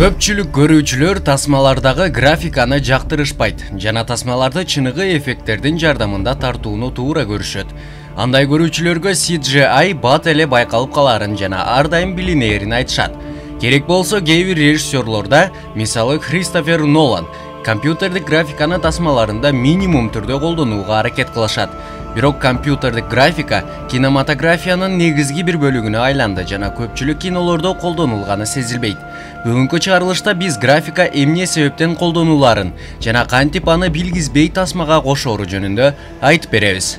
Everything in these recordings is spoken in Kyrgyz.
Көпчүлүк көрүүчүлөр тасмалардагы графиканы жактырышпайт жана тасмаларды чыныгы эффекттердин жардамында тартууну туура көрүшөт. Андай көрүүчүлөргө CGI бат эле байкалып каларын жана ар дайым билинээрин айтышат. Керек болсо кээ бир режиссерлорда, мисалы Кристофер Нолан, компьютердик графиканы тасмаларында минимум түрдө колдонууга аракет кылышат. Бирок компьютердик графика кинематографиянын негизги бир бөлүгүнө айланды жана көпчүлүк кинолордо колдонулганы сезилбейт. Бүгүнкү чыгарылышта биз графика эмне себептен колдонуларын жана кантип аны билгизбей тасмага кошоору жөнүндө айтып беребиз.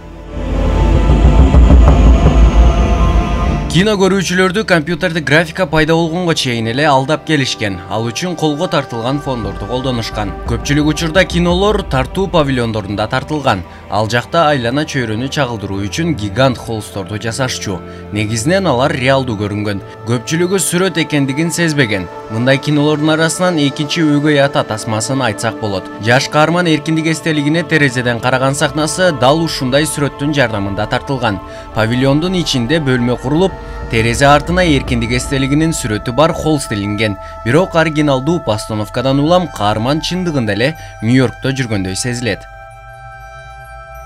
Кино көрүүчүлөрдү компьютердик графика пайда болгонго чейин эле алдап келишкен. Ал үчүн колго тартылган фондорду колдонушкан. Көпчүлүк учурда кинолор тартуу павильондорунда тартылган. Ал жакта айлана чөйрөнү чагылдыруу үчүн гигант холсторду жасашчу. Негизинен алар реалдуу көрүнгөн. Көпчүлүгү сүрөт экендигин сезбеген. Мындай кинолордун арасынан экинчи өгөй ата тасмасын айтсак болот. Жаш каарман эркиндик эстелигине терезеден караган сахнасы дал ушундай сүрөттүн жардамында тартылган. Павильондун ичинде бөлмө курулуп, терезе артына эркиндик эстелигинин сүрөтү бар холст илинген. Бирок оригиналдуу постановкадан улам каарман чындыгында эле Нью-Йоркто жүргөндөй сезилет.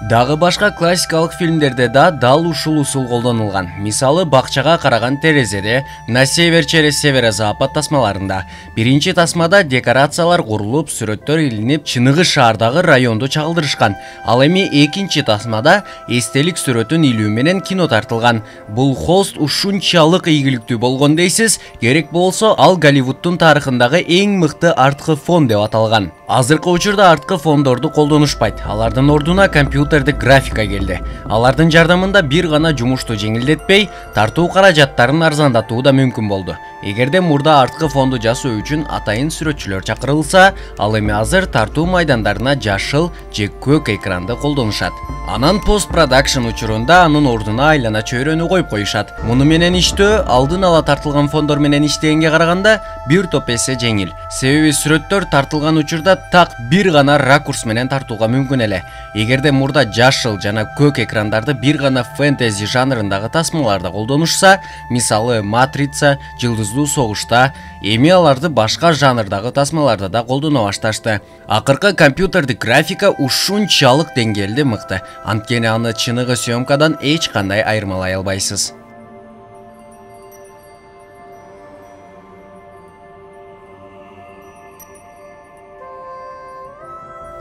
Дагы башка классикалык фильмдерде да дал ушул усул колдонулган. Мисалы бакчага караган терезеде, На север через северо-запад тасмаларында. Биринчи тасмада декорациялар курулуп, сүрөттөр илинип, чыныгы шаардагы районду чагылдырышкан. Ал эми экинчи тасмада эстелик сүрөтүн илүү менен кино тартылган. Бул холст ушунчалык ийгиликтүү болгон дейсиз, керек болсо ал Голливудтун тарыхындагы эң мыкты арткы фон деп аталган. Азыркы учурда арткы фондорду колдонушпайт. Алардын ордуна компьютердик графика келди. Алардын жардамында бир гана жумушту жеңилдетпей, тартуу каражаттарын арзандатуу да мүмкүн болду. Эгерде мурда арткы фонду жасоо үчүн атайын сүрөтчүлөр чакырылса, ал эми азыр тартуу майдандарына жашыл же көк экранды колдонушат. Анан пост-продакшн учурунда анын ордуна айлана чөйрөнү коюп коюшат. Муну менен иштөө алдын ала тартылган фондор менен иштегенге караганда бир топ эсе жеңил. Себеби сүрөттөр тартылган учурда так бир гана ракурс менен тартууга мүмкүн эле. Эгерде мурда жашыл жана көк экрандарды бир гана фэнтези жанрындагы тасмаларда колдонушса, мисалы Матрица, Жылдыздуу согушта, эми аларды башка жанрдагы тасмаларда да колдоно башташты. Акыркы компьютердик графика ушунчалык деңгээлде мыкты. Анткени аны чыныгы съемкадан эч кандай айырмалай албайсыз.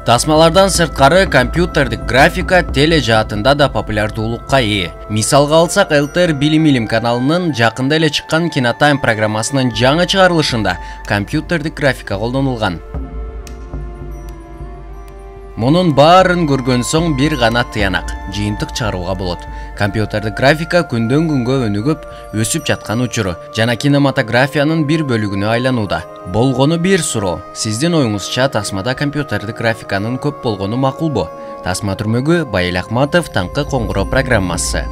Тасмалардан сырткары компьютердик графика теле жаатында да популярдуулукка ээ. Мисалга алсак, ЛТР Билим Илим каналынын жакында эле чыккан Кинотайм программасынын жаңы чыгарылышында компьютердик графика колдонулган. Мунун баарын көргөн соң бир гана тыянак, жыйынтык чыгарууга болот. Компьютердик графика күндөн күнгө өнүгүп, өсүп жаткан учуру жана кинематографиянын бир бөлүгүнө айланууда. Болгону бир суроо. Сиздин оюңузча тасмада компьютердик графиканын көп болгону макулбу? Тасма түрмөгү Байыл Акматов, Таңкы коңгуроо программасы.